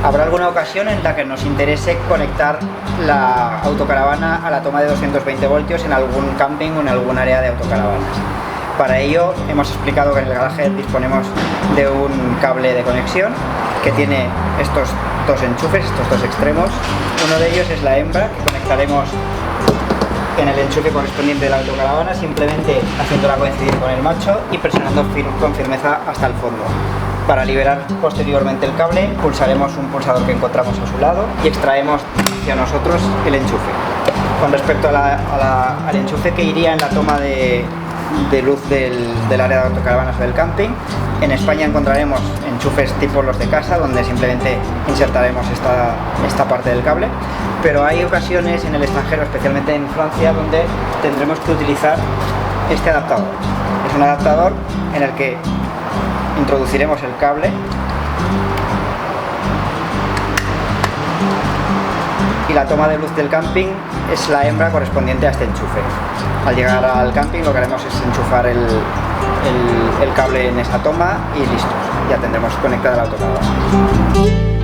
Habrá alguna ocasión en la que nos interese conectar la autocaravana a la toma de 220 voltios en algún camping o en algún área de autocaravanas. Para ello hemos explicado que en el garaje disponemos de un cable de conexión que tiene estos dos enchufes, estos dos extremos. Uno de ellos es la hembra, que conectaremos en el enchufe correspondiente de la autocaravana, simplemente haciéndola coincidir con el macho y presionando con firmeza hasta el fondo. Para liberar posteriormente el cable, pulsaremos un pulsador que encontramos a su lado y extraemos hacia nosotros el enchufe. Con respecto al enchufe que iría en la toma de luz del área de autocaravanas o del camping, en España encontraremos enchufes tipo los de casa, donde simplemente insertaremos esta parte del cable, pero hay ocasiones en el extranjero, especialmente en Francia, donde tendremos que utilizar este adaptador. Es un adaptador en el que introduciremos el cable y la toma de luz del camping es la hembra correspondiente a este enchufe. Al llegar al camping lo que haremos es enchufar el cable en esta toma y listos, ya tendremos conectada la autocaravana.